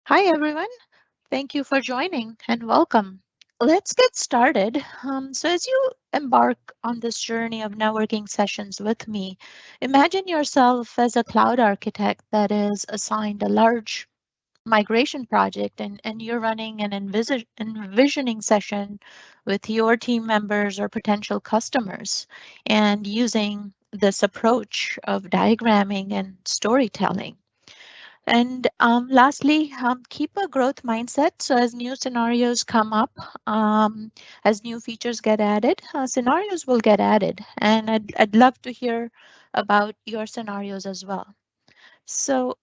Hi, everyone. Thank you for joining and welcome. Let's get started. As you embark on this journey of networking sessions with me, imagine yourself as a cloud architect that is assigned a large migration project and you're running an envisioning session with your team members or potential customers and using this approach of diagramming and storytelling. And lastly, keep a growth mindset. So as new scenarios come up, as new features get added, scenarios will get added. And I'd love to hear about your scenarios as well. So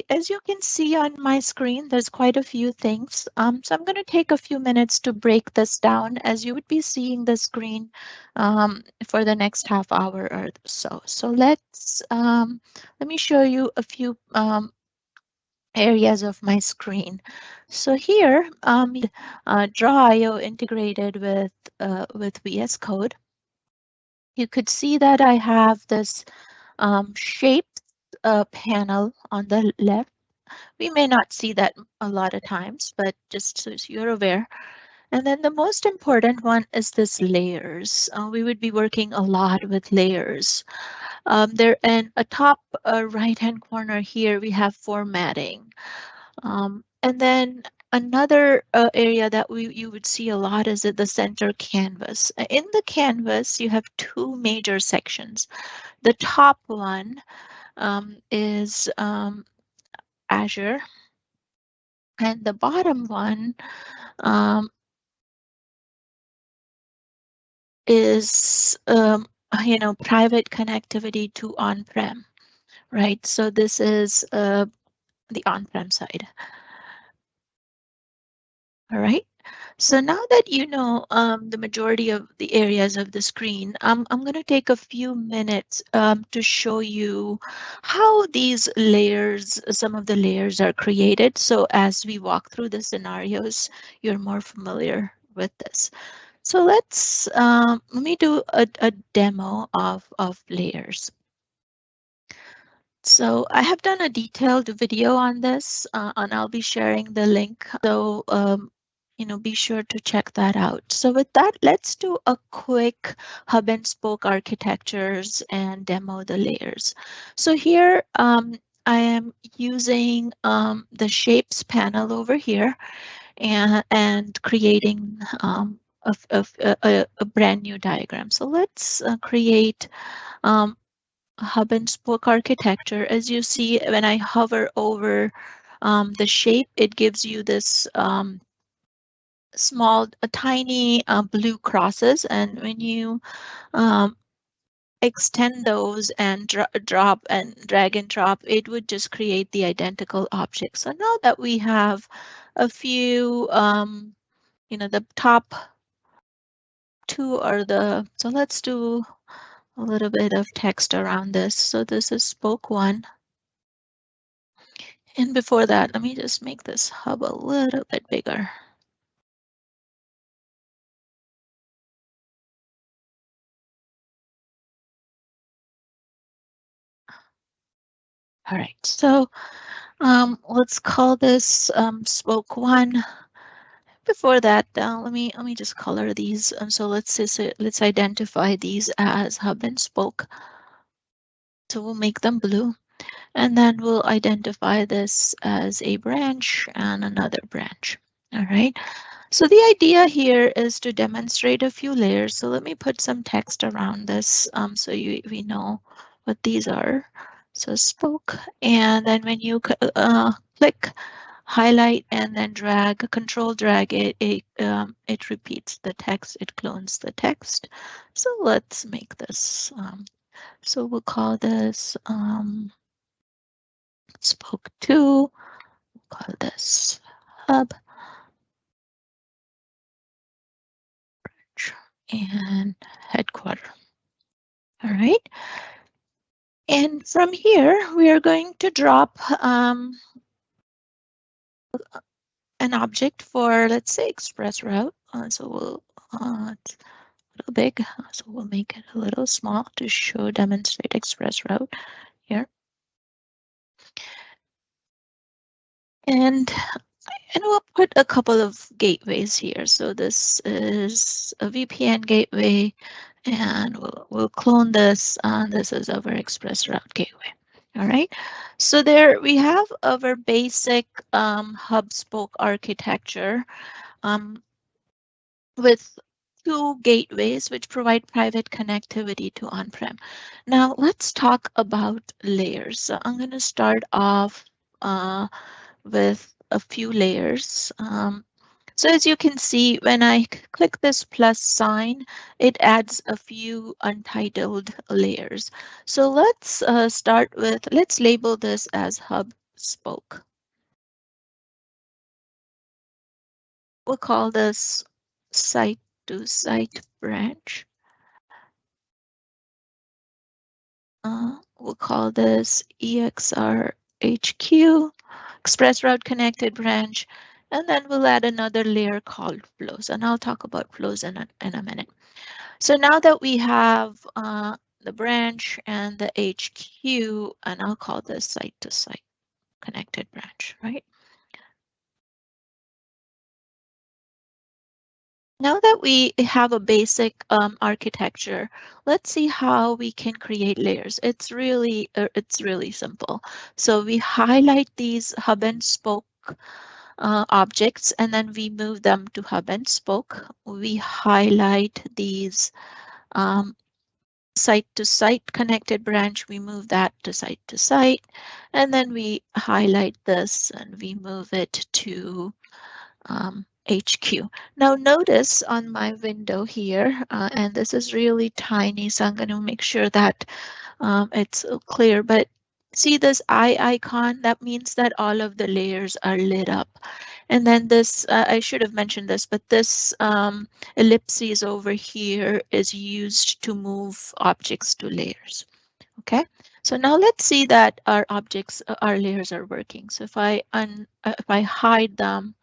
as you can see on my screen, there's quite a few things. So I'm going to take a few minutes to break this down as you would be seeing the screen for the next half hour or so. So let me show you a few areas of my screen. So here, drawio integrated with VS Code. You could see that I have this shapes panel on the left. We may not see that a lot of times, but just so you're aware. And then the most important one is this layers. We would be working a lot with layers. There in a top right-hand corner here, we have formatting. And then another area that you would see a lot is at the center canvas. In the canvas, you have two major sections. The top one is Azure, and the bottom one is private connectivity to on-prem, right? So this is the on-prem side. All right. So now that you know the majority of the areas of the screen, I'm going to take a few minutes to show you how these layers, some of the layers are created. So as we walk through the scenarios, you're more familiar with this. So let me do a demo of layers. So I have done a detailed video on this, and I'll be sharing the link. So, be sure to check that out. So with that, let's do a quick hub and spoke architectures and demo the layers. So here, I am using the shapes panel over here and creating a brand new diagram. So let's create hub and spoke architecture. As you see, when I hover over the shape, it gives you this tiny blue crosses. And when you extend those and drop and drag and drop, it would just create the identical object. So now that we have a few, the top two are so let's do a little bit of text around this. So this is spoke one. And before that, let me just make this hub a little bit bigger. All right, so let's call this spoke one. Before that, let me just color these. So let's identify these as hub and spoke. So we'll make them blue, and then we'll identify this as a branch and another branch. All right. So the idea here is to demonstrate a few layers. So let me put some text around this so we know what these are. So spoke, and then when you click highlight and then drag, control drag, it repeats the text, it clones the text. So let's make this. So we'll call this spoke 2, we'll call this hub. And headquarter. All right. And from here, we are going to drop an object for, let's say, express route. So it's a little big, so we'll make it a little small to demonstrate express route here. And we'll put a couple of gateways here. So this is a VPN gateway, and we'll clone this. This is our express route gateway. All right. So there we have our basic hub spoke architecture um, with two gateways which provide private connectivity to on-prem. Now let's talk about layers. So I'm going to start off with a few layers. So as you can see, when I click this plus sign, it adds a few untitled layers. So let's start with, let's label this as hub spoke. We'll call this site to site branch. We'll call this EXR HQ, Express Route Connected Branch, and then we'll add another layer called flows, and I'll talk about flows in a minute. So now that we have the branch and the HQ, and I'll call this site to site connected branch, right? Now that we have a basic architecture, let's see how we can create layers. It's really simple. So we highlight these hub and spoke objects, and then we move them to hub and spoke. We highlight these site to site connected branch. We move that to site, and then we highlight this and we move it to HQ. Now notice on my window here, and this is really tiny, so I'm going to make sure that it's clear, but see this eye icon? That means that all of the layers are lit up. And then this, I should have mentioned this, but this ellipses over here is used to move objects to layers. Okay, so now let's see that our objects, our layers are working. So if I hide them,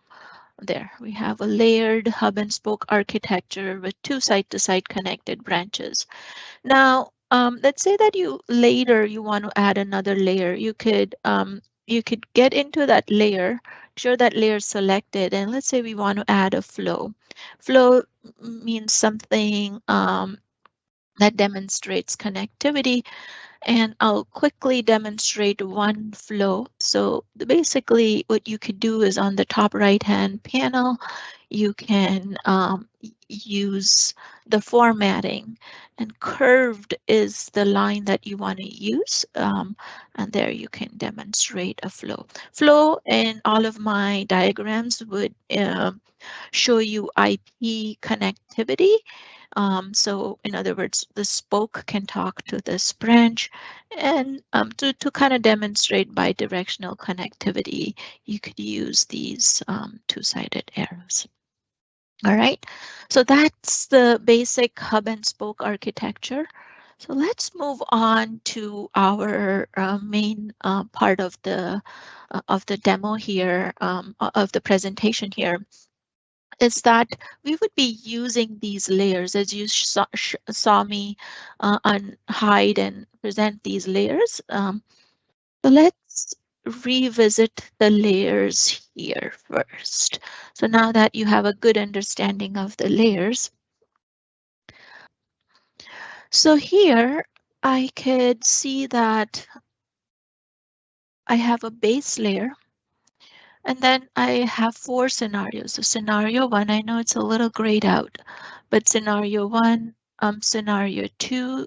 there we have a layered hub and spoke architecture with two site-to-site connected branches. Now, let's say that later you want to add another layer. You could get into that layer, sure that layer is selected, and let's say we want to add a flow. Flow means something that demonstrates connectivity, and I'll quickly demonstrate one flow. So basically what you could do is on the top right hand panel, you can use the formatting, and curved is the line that you want to use, and there you can demonstrate a flow. Flow in all of my diagrams would show you IP connectivity. So in other words, the spoke can talk to this branch, and to kind of demonstrate bidirectional connectivity, you could use these two-sided arrows. All right, so that's the basic hub and spoke architecture. So let's move on to our main part of the demo here, of the presentation here, is that we would be using these layers as you saw me hide and present these layers. So let's revisit the layers here first. So now that you have a good understanding of the layers, so here I could see that I have a base layer, and then I have four scenarios. So scenario one, I know it's a little grayed out, but scenario one, scenario two,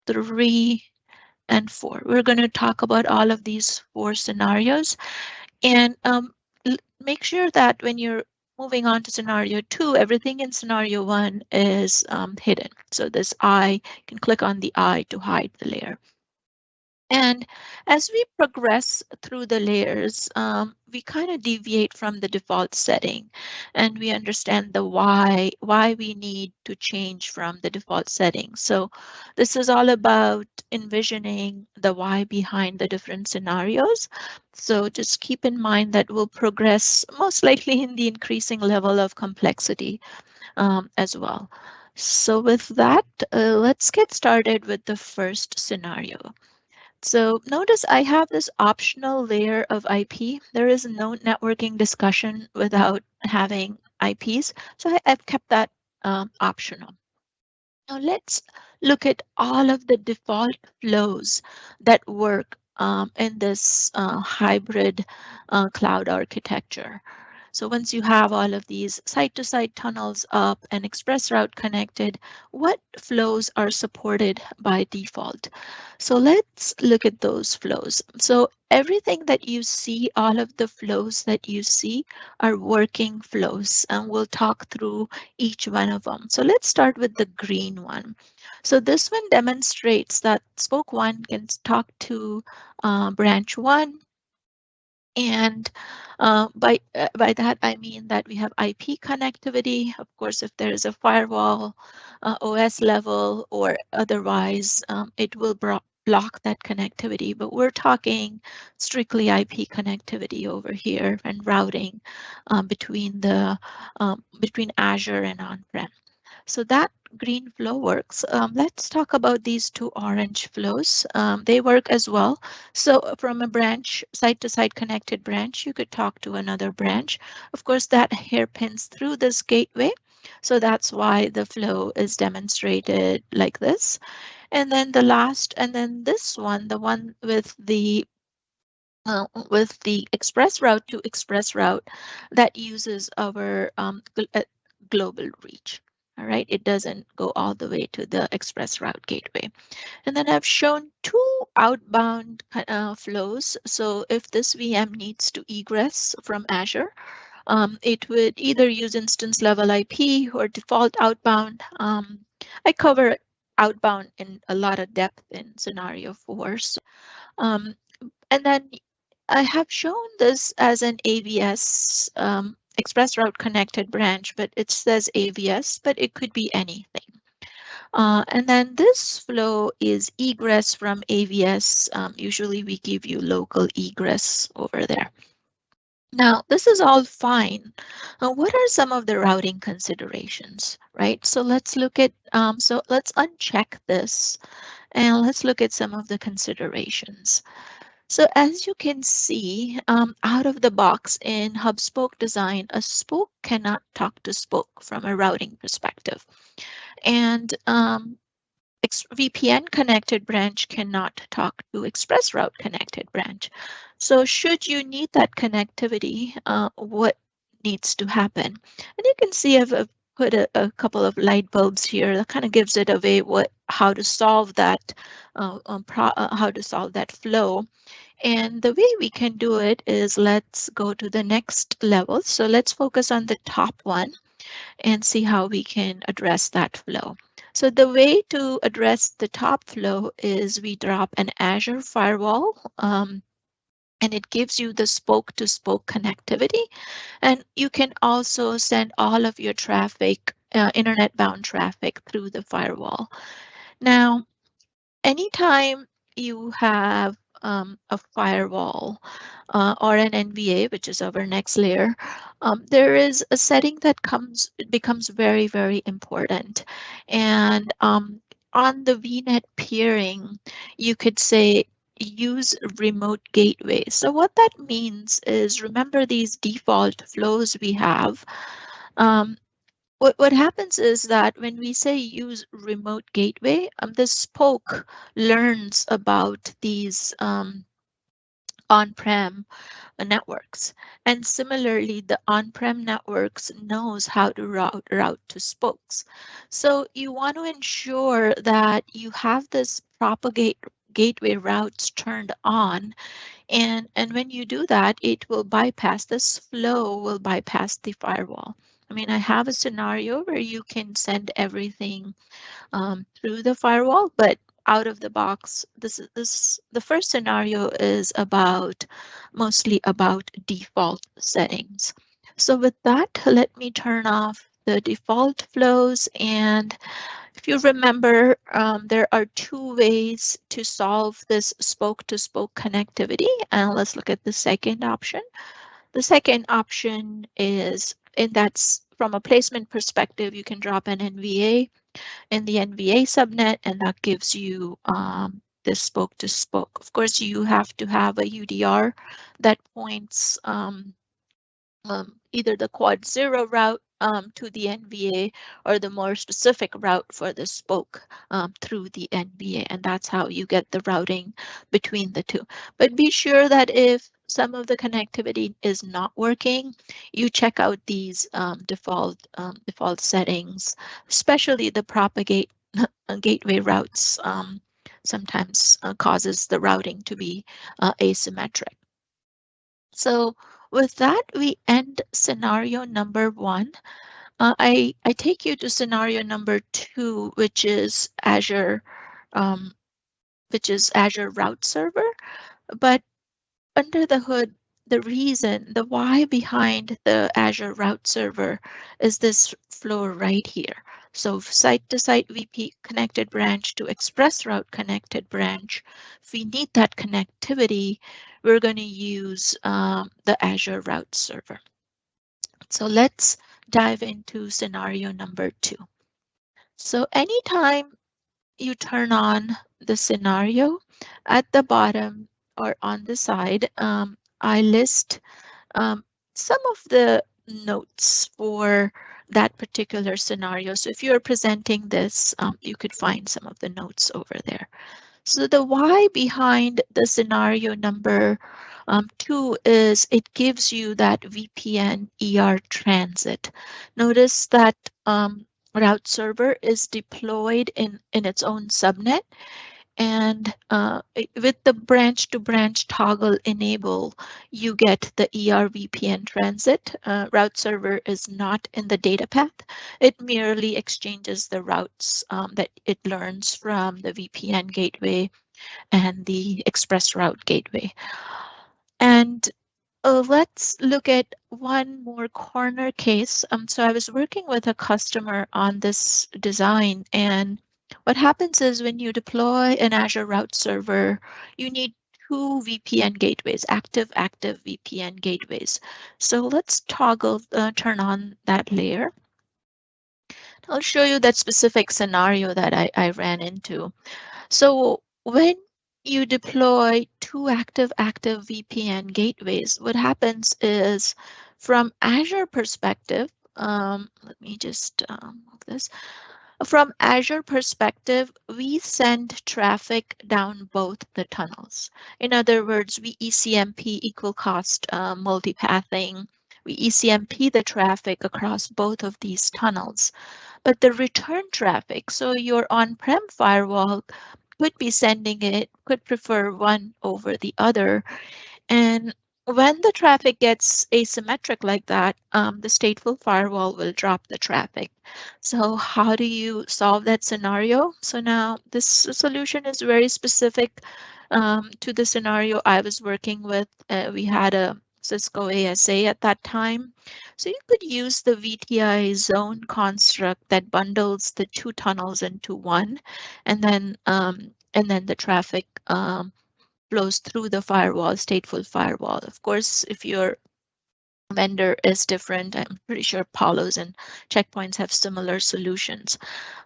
three, and four. We're going to talk about all of these four scenarios, and make sure that when you're moving on to scenario two, everything in scenario one is hidden. So this eye, you can click on the eye to hide the layer. And as we progress through the layers, we kind of deviate from the default setting, and we understand the why we need to change from the default setting. So this is all about envisioning the why behind the different scenarios. So just keep in mind that we'll progress most likely in the increasing level of complexity as well. So with that, let's get started with the first scenario. So notice I have this optional layer of IP. There is no networking discussion without having IPs. So I've kept that optional. Now let's look at all of the default flows that work in this hybrid cloud architecture. So once you have all of these site-to-site tunnels up and express route connected, what flows are supported by default? So let's look at those flows. So everything that you see, all of the flows that you see are working flows, and we'll talk through each one of them. So let's start with the green one. So this one demonstrates that spoke one can talk to branch one, and by that, I mean that we have IP connectivity. Of course, if there is a firewall, OS level, or otherwise, it will block that connectivity. But we're talking strictly IP connectivity over here and routing between Azure and on-prem. So that green flow works. Let's talk about these two orange flows. They work as well. So from a branch, site-to-site connected branch, you could talk to another branch. Of course, that hairpins through this gateway. So that's why the flow is demonstrated like this. And then the last, and then this one, the one with the express route to express route that uses our global reach. All right, it doesn't go all the way to the express route gateway. And then I've shown two outbound flows. So if this VM needs to egress from Azure, it would either use instance level IP or default outbound. I cover outbound in a lot of depth in scenario 4. Um, and then I have shown this as an AVS express route connected branch, but it says AVS, but it could be anything. And then this flow is egress from AVS. Usually we give you local egress over there. Now, this is all fine. What are some of the routing considerations, right? So let's look at, so let's uncheck this and let's look at some of the considerations. So as you can see, out of the box in hub spoke design, a spoke cannot talk to spoke from a routing perspective. And VPN connected branch cannot talk to express route connected branch. So should you need that connectivity, what needs to happen? And you can see I've put a couple of light bulbs here that kind of gives it a way how to solve that how to solve that flow. And the way we can do it is let's go to the next level. So let's focus on the top one and see how we can address that flow. So the way to address the top flow is we drop an Azure firewall, and it gives you the spoke-to-spoke connectivity. And you can also send all of your traffic, internet-bound traffic through the firewall. Now, anytime you have a firewall or an NVA, which is our next layer, there is a setting that becomes very, very important. And on the VNet peering, you could say use remote gateway. So what that means is remember these default flows we have. What happens is that when we say use remote gateway, the spoke learns about these on-prem networks. And similarly, the on-prem networks knows how to route to spokes. So you want to ensure that you have this propagate gateway routes turned on. And when you do that, it will bypass, this flow will bypass the firewall. I mean, I have a scenario where you can send everything through the firewall, but out of the box, the first scenario is mostly about default settings. So with that, let me turn off the default flows. And if you remember, there are two ways to solve this spoke-to-spoke connectivity. And let's look at the second option. The second option is, and that's from a placement perspective, you can drop an NVA in the NVA subnet, and that gives you this spoke to spoke. Of course, you have to have a UDR that points either the quad 0 route to the NVA or the more specific route for the spoke through the NVA. And that's how you get the routing between the two. But be sure that if some of the connectivity is not working, you check out these default settings, especially the propagate gateway routes sometimes causes the routing to be asymmetric. So with that, we end scenario number 1. I take you to scenario number 2, um, which is Azure Route Server. But under the hood, the why behind the Azure Route Server is this flow right here. So site-to-site VP connected branch to express route connected branch. If we need that connectivity, we're going to use the Azure Route Server. So let's dive into scenario number 2. So anytime you turn on the scenario, at the bottom or on the side, I list some of the notes for that particular scenario. So if you're presenting this, you could find some of the notes over there. So the why behind the scenario number 2 is it gives you that VPN ER transit. Notice that route server is deployed in its own subnet, and with the branch to branch toggle enable, you get the ER VPN transit. Route server is not in the data path. It merely exchanges the routes that it learns from the VPN gateway and the express route gateway. And let's look at one more corner case. So I was working with a customer on this design, and what happens is when you deploy an Azure Route Server, you need two VPN gateways, active VPN gateways. So let's turn on that layer. I'll show you that specific scenario that I ran into. So when you deploy two active VPN gateways, what happens is from Azure perspective, let me just move this. From Azure perspective, we send traffic down both the tunnels. In other words, we ECMP equal cost multipathing. We ECMP the traffic across both of these tunnels. But the return traffic, so your on-prem firewall could be sending it, could prefer one over the other. And when the traffic gets asymmetric like that, the stateful firewall will drop the traffic. So how do you solve that scenario? So now this solution is very specific to the scenario I was working with. We had a Cisco ASA at that time. So you could use the VTI zone construct that bundles the two tunnels into one, and then the traffic flows through the firewall, stateful firewall. Of course, if your vendor is different, I'm pretty sure Palos and checkpoints have similar solutions,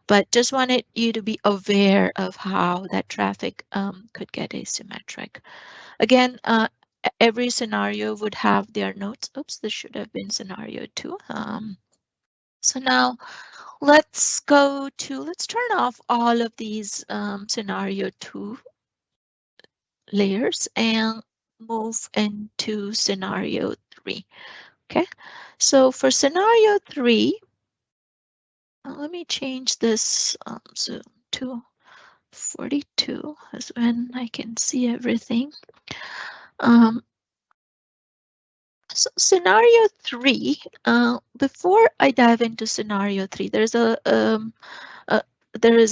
but just wanted you to be aware of how that traffic could get asymmetric. Again, every scenario would have their notes. Oops, this should have been scenario 2. So now let's turn off all of these scenario 2 layers and move into scenario 3. Okay, so for scenario 3, let me change this zoom to 42 is when I can see everything. So scenario 3, before I dive into scenario 3, there is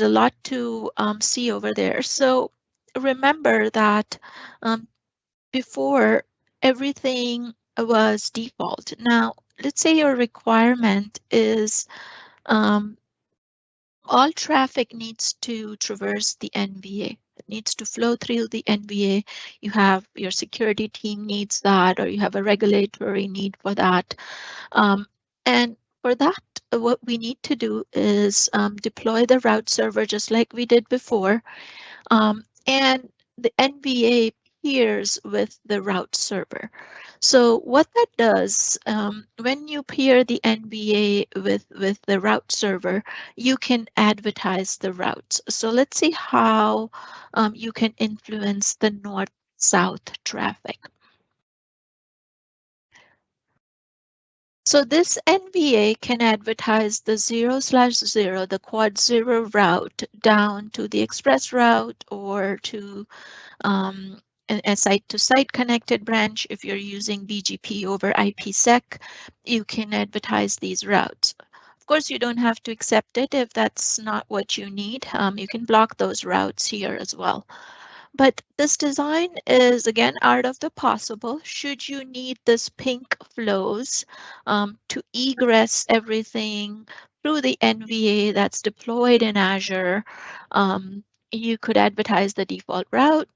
a lot to see over there. So remember that before everything was default. Now, let's say your requirement is all traffic needs to traverse the NVA. It needs to flow through the NVA. You have your security team needs that, or you have a regulatory need for that. And for that, what we need to do is deploy the route server just like we did before. and the NVA peers with the route server. So what that does, when you pair the NVA with the route server, you can advertise the routes. So let's see how you can influence the north-south traffic. So this NVA can advertise the 0/0, the quad 0 route down to the express route or to a site-to-site connected branch. If you're using BGP over IPsec, you can advertise these routes. Of course, you don't have to accept it if that's not what you need. You can block those routes here as well. But this design is, again, art of the possible. Should you need this pink flows to egress everything through the NVA that's deployed in Azure, you could advertise the default route.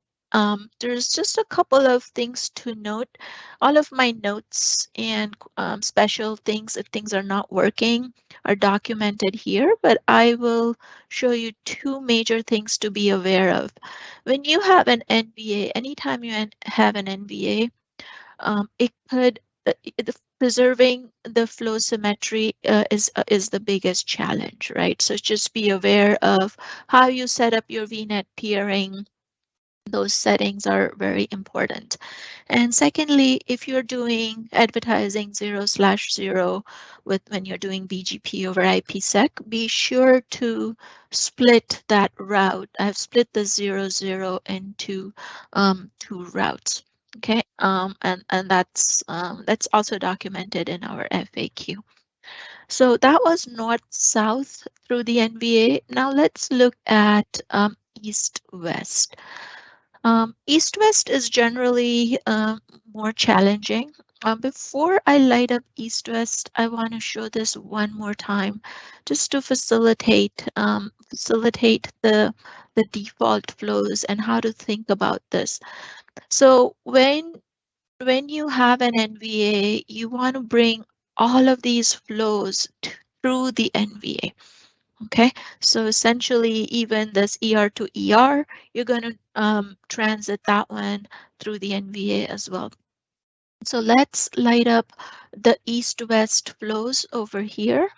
There's just a couple of things to note. All of my notes and special things, if things are not working, are documented here, but I will show you two major things to be aware of. When you have an NVA, anytime you have an NVA, it could preserving the flow symmetry is the biggest challenge, right? So just be aware of how you set up your VNet peering. Those settings are very important. And secondly, if you're doing advertising 0/0 with when you're doing BGP over IPsec, be sure to split that route. I've split the 0/0 into two routes. Okay, and that's also documented in our FAQ. So that was north-south through the NVA. Now let's look at east-west. East-west is generally more challenging. Before I light up east-west, I want to show this one more time, just to facilitate the default flows and how to think about this. So when you have an NVA, you want to bring all of these flows through the NVA. Okay, so essentially, even this ER to ER, you're going to transit that one through the NVA as well. So let's light up the east-west flows over here.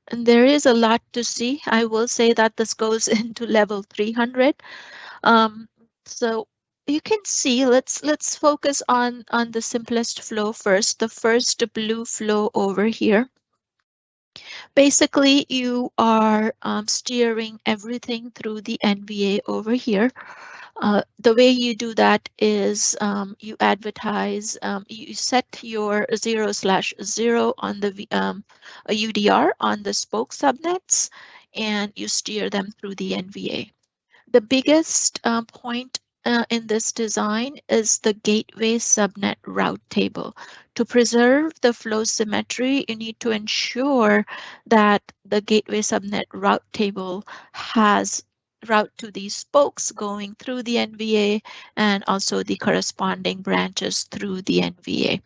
And there is a lot to see. I will say that this goes into level 300. So you can see, let's focus on the simplest flow first, the first blue flow over here. Basically, you are steering everything through the NVA over here. The way you do that is you advertise, you set your 0/0 on the UDR on the spoke subnets, and you steer them through the NVA. The biggest point in this design is the gateway subnet route table. To preserve the flow symmetry, you need to ensure that the gateway subnet route table has route to these spokes going through the NVA and also the corresponding branches through the NVA.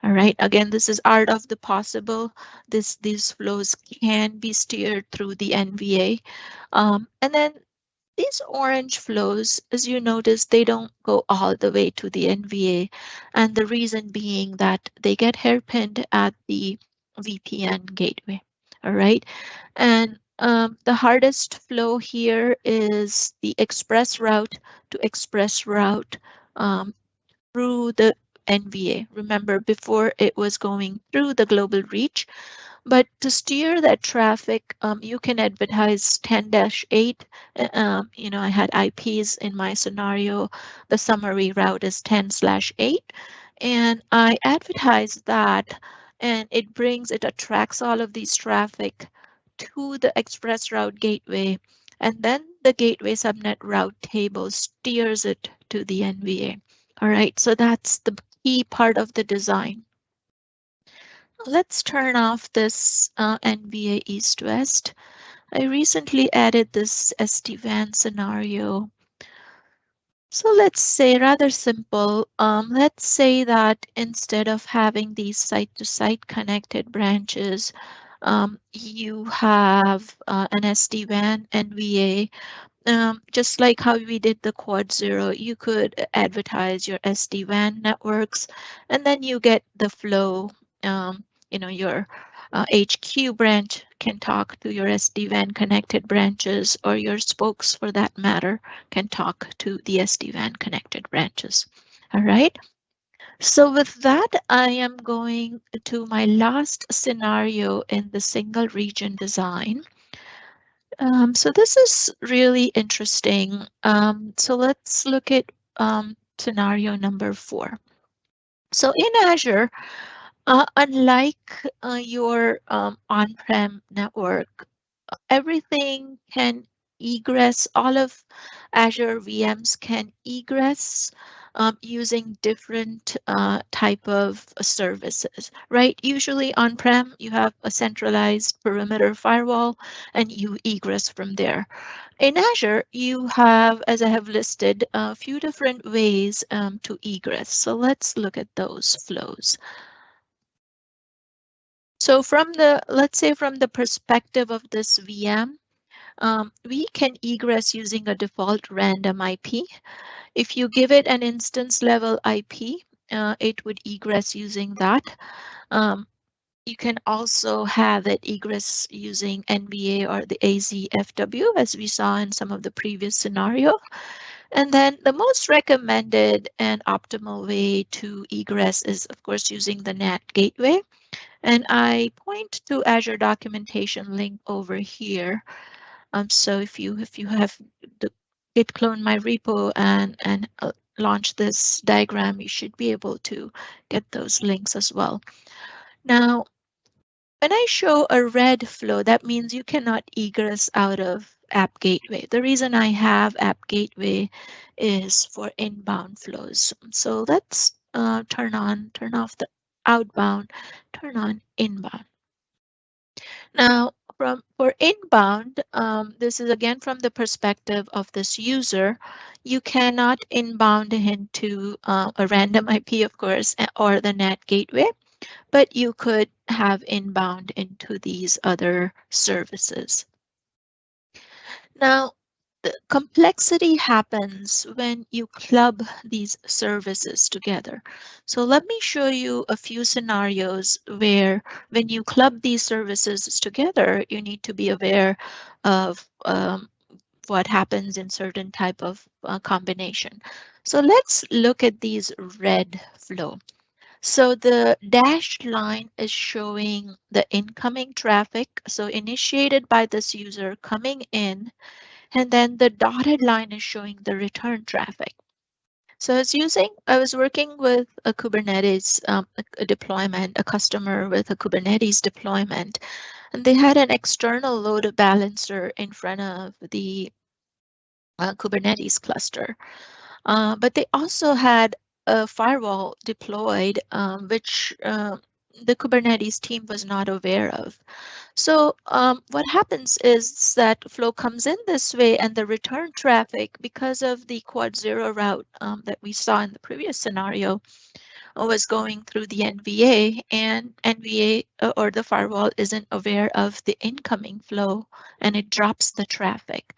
All right, again, this is art of the possible. These flows can be steered through the NVA. And then these orange flows, as you notice, they don't go all the way to the NVA, and the reason being that they get hairpinned at the VPN gateway. All right, and the hardest flow here is the express route to express route through the NVA. Remember, before it was going through the global reach, but to steer that traffic, you can advertise 10-8. I had IPs in my scenario. The summary route is 10/8. And I advertise that, and it attracts all of these traffic to the express route gateway. And then the gateway subnet route table steers it to the NVA. All right, so that's the key part of the design. Let's turn off this NVA East-West. I recently added this SD-WAN scenario. So let's say rather simple. Let's say that instead of having these site-to-site connected branches, you have an SD-WAN NVA just like how we did the quad zero, you could advertise your SD-WAN networks, and then you get the flow. Your HQ branch can talk to your SD-WAN connected branches, or your spokes, for that matter, can talk to the SD-WAN connected branches. All right. So with that, I am going to my last scenario in the single region design. So this is really interesting. So let's look at scenario number 4. So in Azure, unlike your on-prem network, everything can egress, all of Azure VMs can egress using different type of services, right? Usually on-prem, you have a centralized perimeter firewall and you egress from there. In Azure, you have, as I have listed, a few different ways to egress. So let's look at those flows. So let's say from the perspective of this VM, we can egress using a default random IP. If you give it an instance level IP, it would egress using that. Um, you can also have it egress using NVA or the AZFW, as we saw in some of the previous scenario. And then the most recommended and optimal way to egress is, of course, using the NAT gateway. And I point to Azure documentation link over here. So if you have the git clone my repo and launch this diagram, you should be able to get those links as well. Now, when I show a red flow, that means you cannot egress out of App Gateway. The reason I have App Gateway is for inbound flows. So let's turn off the outbound, turn on inbound. Now, for inbound, this is again from the perspective of this user. You cannot inbound into a random IP, of course, or the NAT gateway, but you could have inbound into these other services. Now, the complexity happens when you club these services together. So let me show you a few scenarios where when you club these services together, you need to be aware of what happens in certain type of combination. So let's look at these red flow. So the dashed line is showing the incoming traffic, so initiated by this user coming in, and then the dotted line is showing the return traffic. So I was working with a Kubernetes a deployment, a customer with a Kubernetes deployment, and they had an external load balancer in front of the Kubernetes cluster. But they also had a firewall deployed, which the Kubernetes team was not aware of. So what happens is that flow comes in this way, and the return traffic, because of the quad zero route that we saw in the previous scenario, was going through the NVA, and NVA or the firewall isn't aware of the incoming flow, and it drops the traffic.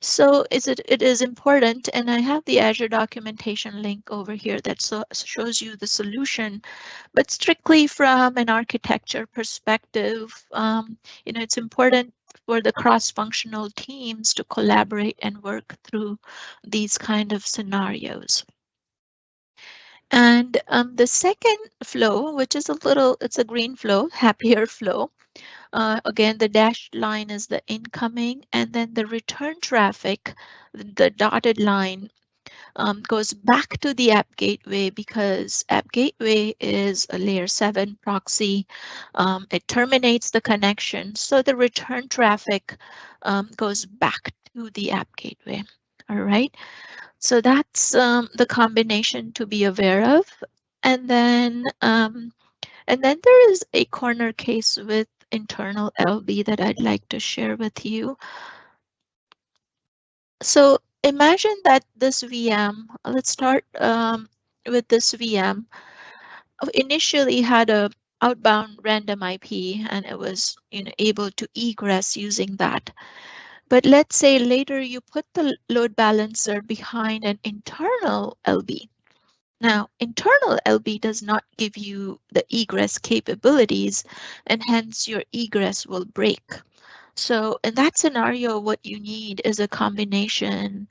So it is important, and I have the Azure documentation link over here that shows you the solution, but strictly from an architecture perspective, it's important for the cross-functional teams to collaborate and work through these kind of scenarios. And the second flow, which is it's a green flow, happier flow. Again, the dashed line is the incoming, and then the return traffic, the dotted line, goes back to the app gateway, because app gateway is a layer 7 proxy. It terminates the connection, so the return traffic goes back to the app gateway. All right, so that's the combination to be aware of. And then there is a corner case with internal LB that I'd like to share with you. So imagine that this VM, let's start with this VM, initially had a outbound random IP, and it was able to egress using that. But let's say later you put the load balancer behind an internal LB. Now, internal LB does not give you the egress capabilities, and hence your egress will break. So in that scenario, what you need is a combination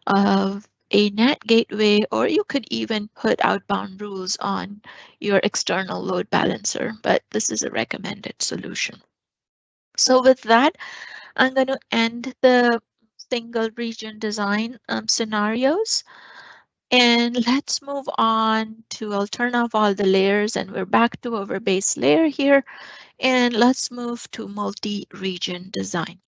of a NAT gateway, or you could even put outbound rules on your external load balancer, but this is a recommended solution. So with that, I'm going to end the single region design scenarios. And let's move on to I'll turn off all the layers, and we're back to our base layer here. And let's move to multi-region design.